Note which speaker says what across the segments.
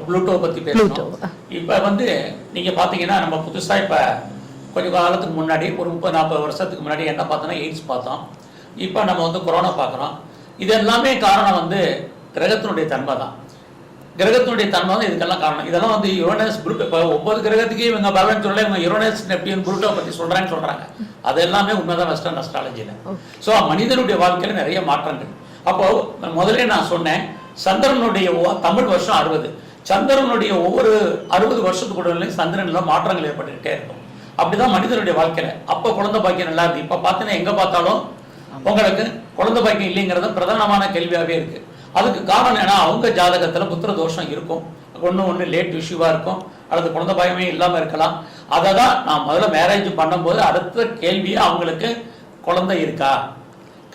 Speaker 1: Pluto பற்றி பேசணும். இப்போ வந்து நீங்கள் பார்த்தீங்கன்னா நம்ம புதுசாக இப்போ கொஞ்சம் காலத்துக்கு முன்னாடி ஒரு 30-40 வருஷத்துக்கு முன்னாடி என்ன பார்த்தோன்னா எய்ட்ஸ் பார்த்தோம். இப்போ நம்ம வந்து கொரோனா பார்க்குறோம். இது எல்லாமே காரணம் வந்து கிரகத்தினுடைய தன்மை தான். கிரகத்தினுடைய தன்மை தான் இதுக்கெல்லாம் காரணம். இதெல்லாம் வந்து யுரேனஸ் புளூட்டோ, இப்போ 9 கிரகத்துக்கு இவங்க பலன் சொல்ல இவங்க யுரேனஸ் நெப்டியூன் புளூட்டோ பற்றி சொல்கிறாங்கன்னு சொல்கிறாங்க. அது எல்லாமே உண்மைதான் வெஸ்டர்ன் அஸ்ட்ராலஜியில். ஸோ மனிதனுடைய வாழ்க்கையில் நிறைய மாற்றங்கள். அப்போது முதல்ல நான் சொன்னேன், சந்திரனுடைய தமிழ் வருஷம் 60, சந்திரனுடைய ஒவ்வொரு 60 வருஷத்துக்குள்ளே சந்திரனில் மாற்றங்கள் ஏற்பட்டுக்கிட்டே இருக்கும். அப்படிதான் மனிதனுடைய வாழ்க்கையில. அப்போ குழந்தை பாக்கியம் நல்லா இருக்கு. இப்போ பார்த்தீங்கன்னா எங்க பார்த்தாலும் உங்களுக்கு குழந்தை பாக்கியம் இல்லைங்கிறது பிரதானமான கேள்வியாகவே இருக்கு. அதுக்கு காரணம் ஏன்னா அவங்க ஜாதகத்துல புத்திர தோஷம் இருக்கும், ஒன்று லேட் இஷ்யூவா இருக்கும், அல்லது குழந்தை பாக்கியமே இல்லாமல் இருக்கலாம். அதை தான் நான் முதல்ல மேரேஜ் பண்ணும்போது அடுத்த கேள்வியே அவங்களுக்கு குழந்தை இருக்கா,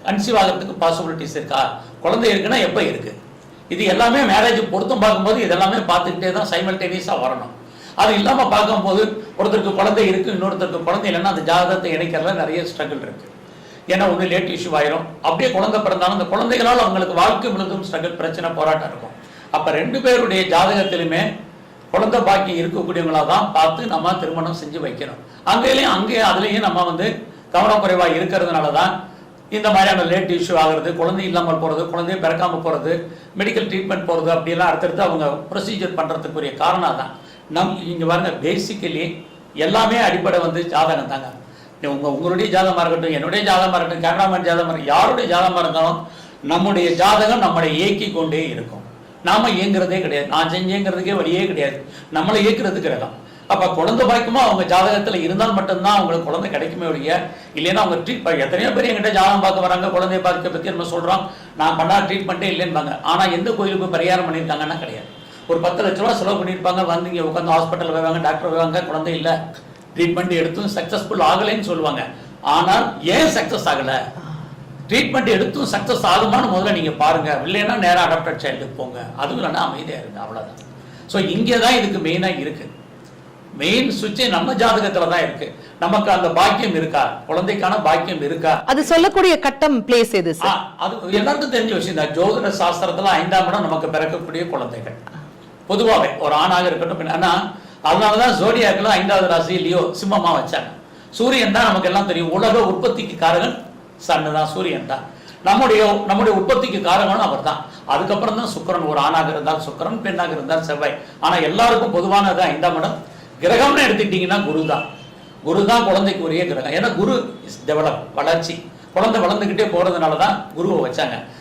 Speaker 1: கன்சீவ் ஆகிறதுக்கு பாசிபிலிட்டிஸ் இருக்கா, குழந்தை இருக்குன்னா எப்போ இருக்கு, இது எல்லாமே மேரேஜ் பொருத்தம் பார்க்கும்போது இதெல்லாமே பார்த்துக்கிட்டே தான் சைமல்டேனியஸாக வரணும். அது இல்லாமல் பார்க்கும்போது ஒருத்தருக்கு குழந்தை இருக்குது, இன்னொருத்தருக்கு குழந்தை இல்லைன்னா அந்த ஜாதகத்தை இணைக்கிறதுல நிறைய ஸ்ட்ரகிள் இருக்குது. ஏன்னா ஒன்று லேட் இஷ்யூ ஆயிரும், அப்படியே குழந்தை பிறந்தாலும் அந்த குழந்தைகளால் அவங்களுக்கு வாழ்க்கை முழுதும் ஸ்ட்ரகிள், பிரச்சனை, போராட்டம் இருக்கும். அப்போ 2 பேருடைய ஜாதகத்திலுமே குழந்தை பாக்கி இருக்கக்கூடியவங்களா தான் பார்த்து நம்ம திருமணம் செஞ்சு வைக்கணும். அதுலேயும் நம்ம வந்து கவனக்குறைவாக இருக்கிறதுனால தான் இந்த மாதிரியான லேட் இஷ்யூ ஆகிறது, குழந்தை இல்லாமல் போகிறது, குழந்தைய பிறக்காமல் போகிறது, மெடிக்கல் ட்ரீட்மெண்ட் போகிறது, அப்படிலாம் அடுத்தடுத்து அவங்க ப்ரொசீஜர் பண்ணுறதுக்குரிய காரணம் தான். இங்கே பாருங்க, பேசிக்கலி எல்லாமே அடிப்படை வந்து ஜாதகம் தாங்க. உங்களுடைய ஜாதகமாக இருக்கட்டும், என்னுடைய ஜாதகமாக இருக்கட்டும், கேமராமேன் ஜாதகமாக இருக்கட்டும், யாருடைய ஜாதகமாக இருந்தாலும் நம்முடைய ஜாதகம் நம்மளை இயக்கி கொண்டே இருக்கும். நாம இயங்குறதே கிடையாது, நான் செஞ்சேங்கிறதுக்கே வழியே கிடையாது, நம்மளை இயக்குறதுக்கு கிடக்கும். அப்போ குழந்தை பாய்க்குமோ அவங்க ஜாதகத்தில் இருந்தால் மட்டும்தான் அவங்களுக்கு குழந்தை கிடைக்குமே ஒழிய, இல்லைன்னா அவங்க எத்தனையோ பேர் எங்கிட்ட ஜாதகம் பார்க்க வராங்க, குழந்தைய பார்க்க பற்றி நம்ம சொல்கிறோம், நான் பண்ணா ட்ரீட்மெண்ட்டே இல்லைன்பாங்க. ஆனால் எந்த கோயிலுக்கு பரிகாரம் பண்ணியிருக்காங்கன்னா கிடையாது. ஒரு 10 லட்ச ரூபா செலவு பண்ணியிருப்பாங்க, வந்து இங்கே உட்காந்து ஹாஸ்பிட்டல் வருவாங்க, டாக்டர் வருவாங்க, குழந்தை இல்லை, ட்ரீட்மெண்ட் எடுத்தும் சக்ஸஸ்ஃபுல் ஆகலைன்னு சொல்லுவாங்க. ஆனால் ஏன் சக்ஸஸ் ஆகலை, ட்ரீட்மெண்ட் எடுத்தும் சக்ஸஸ் ஆகுமான்னு முதல்ல நீங்கள் பாருங்க. இல்லைன்னா நேராக அடாப்டட் சைல்டுக்கு போங்க, அதுவும் இல்லைன்னா அமைதியாக இருங்க, அவ்வளோதான். ஸோ இங்கே தான் இதுக்கு மெயினாக இருக்குது. மெயின் சுவிட்சே நம்ம ஜாதகத்துல தான் இருக்கு. நமக்கு அந்த பாக்கியம் இருக்கா, குழந்தைக்கான பாக்கியம் இருக்கா, அது சொல்லக்கூடிய கட்டம் பிளேஸ் எது? அது எல்லாருக்கும் தெரிஞ்ச விஷயம் தான். ஜோதிட சாஸ்திரத்துல 5ஆம் இடம் நமக்கு பிறக்கக்கூடிய குழந்தைகள். பொதுவாகவே ஒரு ஆணாக இருக்கட்டும். ஆனா அதனாலதான் ஜோடியாக்கள் 5வது ராசி லியோ சிம்மமா வச்சாங்க. சூரியன் தான் நமக்கு எல்லாம் தெரியும், உலக உற்பத்திக்கு காரகன் சன்னு தான், சூரியன் தான். நம்முடைய உற்பத்திக்கு காரகனும் அவர் தான். அதுக்கப்புறம் தான் சுக்கிரன், ஒரு ஆணாக இருந்தால் சுக்கிரன், பெண்ணாக இருந்தால் செவ்வாய். ஆனா எல்லாருக்கும் பொதுவானது 5ஆம் இடம். கிரகம்னு எடுத்துக்கிட்டீங்கன்னா குரு தான் குழந்தைக்கு உரிய கிரகம். ஏன்னா குரு இஸ் டெவலப், வளர்ச்சி, குழந்தை வளர்ந்துக்கிட்டே போறதுனால தான் குருவை வச்சாங்க.